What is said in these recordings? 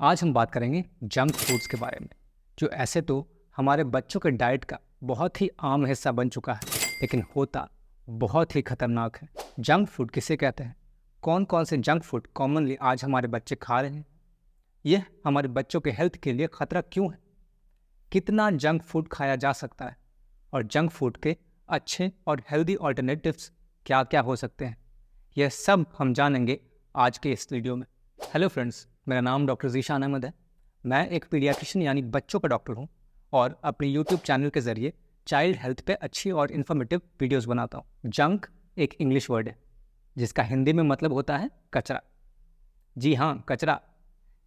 आज हम बात करेंगे जंक फूड्स के बारे में, जो ऐसे तो हमारे बच्चों के डाइट का बहुत ही आम हिस्सा बन चुका है, लेकिन होता बहुत ही खतरनाक है। जंक फूड किसे कहते हैं? कौन कौन से जंक फूड कॉमनली आज हमारे बच्चे खा रहे हैं? यह हमारे बच्चों के हेल्थ के लिए खतरा क्यों है? कितना जंक फूड खाया जा सकता है? और जंक फूड के अच्छे और हेल्दी ऑल्टरनेटिव्स क्या क्या हो सकते हैं? यह सब हम जानेंगे आज के इस वीडियो में। हेलो फ्रेंड्स, मेरा नाम डॉक्टर ज़ीशान अहमद है। मैं एक पीडियाट्रिशियन यानी बच्चों का डॉक्टर हूँ और अपने यूट्यूब चैनल के ज़रिए चाइल्ड हेल्थ पे अच्छी और इन्फॉर्मेटिव वीडियोस बनाता हूँ। जंक एक इंग्लिश वर्ड है जिसका हिंदी में मतलब होता है कचरा। जी हाँ, कचरा।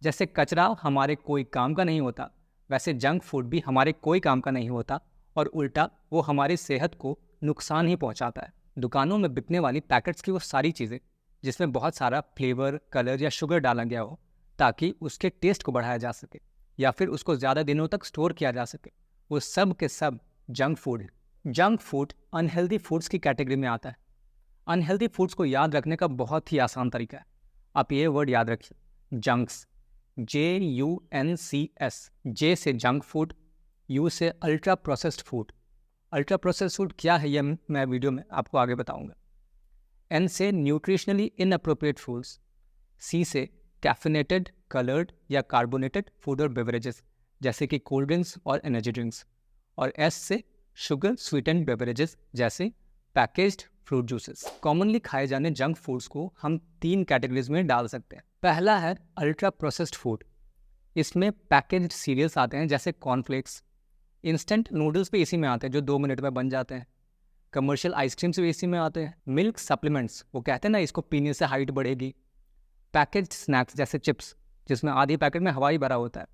जैसे कचरा हमारे कोई काम का नहीं होता, वैसे जंक फूड भी हमारे कोई काम का नहीं होता और उल्टा वो हमारी सेहत को नुकसान ही पहुँचाता है। दुकानों में बिकने वाली पैकेट्स की वो सारी चीज़ें जिसमें बहुत सारा फ्लेवर, कलर या शुगर डाला गया हो ताकि उसके टेस्ट को बढ़ाया जा सके या फिर उसको ज़्यादा दिनों तक स्टोर किया जा सके, वो सब के सब जंक फूड है। जंक फूड अनहेल्दी फूड्स की कैटेगरी में आता है। अनहेल्दी फूड्स को याद रखने का बहुत ही आसान तरीका है। आप ये वर्ड याद रखिए, जंक्स, JUNCS। जे से जंक फूड, यू से ultra processed food. Ultra processed food क्या है ये मैं वीडियो में आपको आगे बताऊंगा। एन से न्यूट्रिशनली इनअप्रोप्रिएट फूड्स। सी से कैफिनेटेड, कलर्ड या कार्बोनेटेड फूड और बेवरेजेस जैसे कि कोल्ड ड्रिंक्स और एनर्जी ड्रिंक्स। और एस से शुगर स्वीटेंड बेवरेजेस जैसे पैकेज्ड फ्रूट जूसेस। कॉमनली खाए जाने जंक फूड्स को हम 3 कैटेगरीज में डाल सकते हैं। पहला है अल्ट्रा प्रोसेस्ड फूड। इसमें पैकेज्ड सीरियल्स आते हैं जैसे कॉर्नफ्लेक्स। इंस्टेंट नूडल्स भी इसी में आते हैं जो 2 मिनट में बन जाते हैं। कमर्शियल आइसक्रीम्स भी इसी में आते हैं। मिल्क सप्लीमेंट्स, वो कहते हैं ना इसको पीने से हाइट बढ़ेगी। पैकेज्ड स्नैक्स जैसे चिप्स जिसमें आधी पैकेट में हवा ही भरा होता है,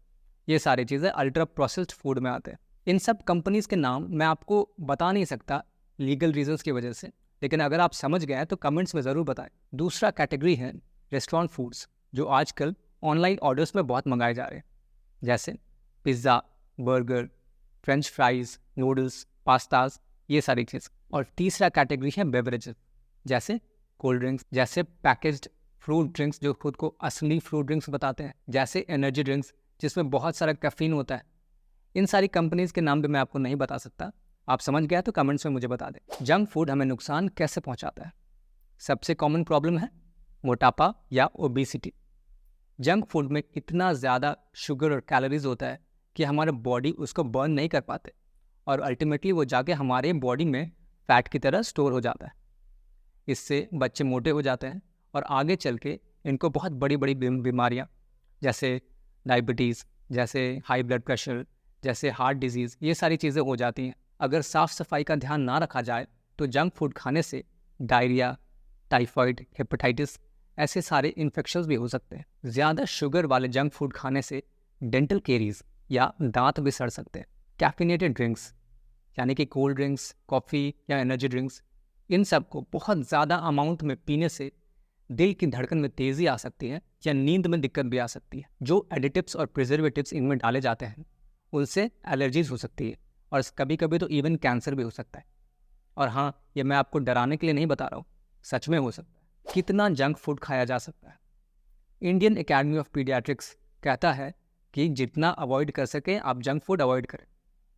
ये सारी चीज़ें अल्ट्रा प्रोसेस्ड फूड में आते हैं। इन सब कंपनीज़ के नाम मैं आपको बता नहीं सकता लीगल रीजंस की वजह से, लेकिन अगर आप समझ गए हैं तो कमेंट्स में ज़रूर बताएं। दूसरा कैटेगरी है रेस्टोरेंट फूड्स, जो आजकल ऑनलाइन ऑर्डर्स में बहुत मंगाए जा रहे हैं, जैसे pizza, burger, French fries, noodles, pastas, ये सारी चीज़। और तीसरा कैटेगरी है बेवरेजेस, जैसे कोल्ड ड्रिंक्स, जैसे पैकेज्ड फ्रूट ड्रिंक्स जो खुद को असली फ्रूट ड्रिंक्स बताते हैं, जैसे एनर्जी ड्रिंक्स जिसमें बहुत सारा कैफीन होता है। इन सारी कंपनीज के नाम भी मैं आपको नहीं बता सकता, आप समझ गया तो कमेंट्स में मुझे बता दें। जंक फूड हमें नुकसान कैसे पहुंचाता है? सबसे कॉमन प्रॉब्लम है मोटापा या ओबेसिटी। जंक फूड में इतना ज़्यादा शुगर और कैलोरीज होता है कि हमारे बॉडी उसको बर्न नहीं कर पाते और अल्टीमेटली वो जाके हमारे बॉडी में फैट की तरह स्टोर हो जाता है। इससे बच्चे मोटे हो जाते हैं और आगे चल के इनको बहुत बड़ी बड़ी बीमारियाँ जैसे डायबिटीज़, जैसे हाई ब्लड प्रेशर, जैसे हार्ट डिजीज़, ये सारी चीज़ें हो जाती हैं। अगर साफ़ सफाई का ध्यान ना रखा जाए तो जंक फूड खाने से डायरिया, टाइफाइड, हेपेटाइटिस ऐसे सारे इन्फेक्शंस भी हो सकते हैं। ज़्यादा शुगर वाले जंक फूड खाने से डेंटल केरीज या दांत भी सड़ सकते हैं। कैफिनेटेड ड्रिंक्स यानी कि कोल्ड ड्रिंक्स, कॉफ़ी या एनर्जी ड्रिंक्स, इन सब को बहुत ज़्यादा अमाउंट में पीने से दिल की धड़कन में तेज़ी आ सकती है या नींद में दिक्कत भी आ सकती है। जो एडिटिव्स और प्रिजर्वेटिव्स इनमें डाले जाते हैं उनसे एलर्जीज हो सकती है और कभी कभी तो इवन कैंसर भी हो सकता है। और हाँ, ये मैं आपको डराने के लिए नहीं बता रहा हूँ, सच में हो सकता है। कितना जंक फूड खाया जा सकता है? इंडियन एकेडमी ऑफ पीडियाट्रिक्स कहता है कि जितना अवॉइड कर सके आप जंक फूड अवॉइड करें,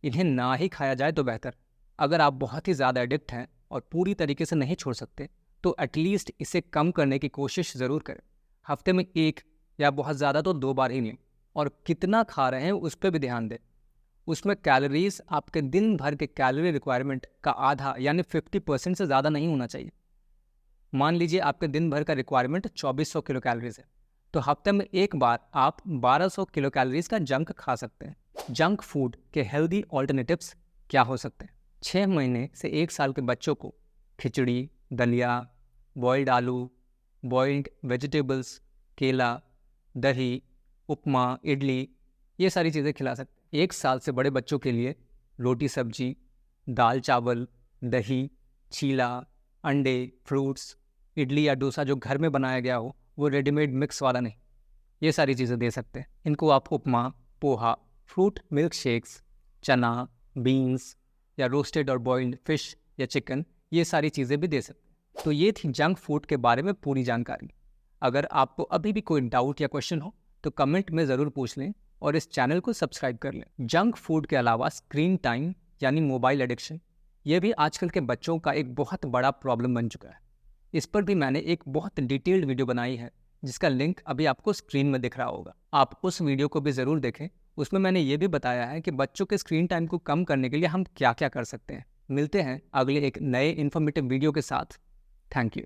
इन्हें ना ही खाया जाए तो बेहतर। अगर आप बहुत ही ज़्यादा एडिक्ट हैं और पूरी तरीके से नहीं छोड़ सकते तो एटलीस्ट इसे कम करने की कोशिश ज़रूर करें। हफ्ते में 1 या बहुत ज़्यादा तो 2 बार ही नहीं। और कितना खा रहे हैं उस पर भी ध्यान दें। उसमें कैलोरीज आपके दिन भर के कैलोरी रिक्वायरमेंट का आधा यानी 50% से ज़्यादा नहीं होना चाहिए। मान लीजिए आपके दिन भर का रिक्वायरमेंट 2400 किलो कैलोरीज है, तो हफ्ते में 1 बार आप 1200 किलो कैलोरीज का जंक खा सकते हैं। जंक फूड के हेल्दी ऑल्टरनेटिव्स क्या हो सकते हैं? 6 महीने से 1 साल के बच्चों को खिचड़ी, दलिया, बॉइल्ड आलू, बॉइल्ड वेजिटेबल्स, केला, दही, उपमा, इडली, ये सारी चीज़ें खिला सकते हैं। 1 साल से बड़े बच्चों के लिए रोटी सब्जी, दाल चावल, दही, चीला, अंडे, फ्रूट्स, इडली या डोसा जो घर में बनाया गया हो, वो रेडीमेड मिक्स वाला नहीं, ये सारी चीज़ें दे सकते हैं। इनको आप उपमा, पोहा, फ्रूट मिल्क शेक्स, चना, बीन्स या रोस्टेड और बॉइल्ड फिश या चिकन, ये सारी चीज़ें भी दे सकते हैं। तो ये थी जंक फूड के बारे में पूरी जानकारी। अगर आपको अभी भी कोई डाउट या क्वेश्चन हो तो कमेंट में ज़रूर पूछ लें और इस चैनल को सब्सक्राइब कर लें। जंक फूड के अलावा स्क्रीन टाइम यानी मोबाइल एडिक्शन, ये भी आजकल के बच्चों का एक बहुत बड़ा प्रॉब्लम बन चुका है। इस पर भी मैंने एक बहुत डिटेल्ड वीडियो बनाई है जिसका लिंक अभी आपको स्क्रीन में दिख रहा होगा। आप उस वीडियो को भी ज़रूर देखें। उसमें मैंने ये भी बताया है कि बच्चों के स्क्रीन टाइम को कम करने के लिए हम क्या क्या कर सकते हैं। मिलते हैं अगले एक नए इन्फॉर्मेटिव वीडियो के साथ। Thank you.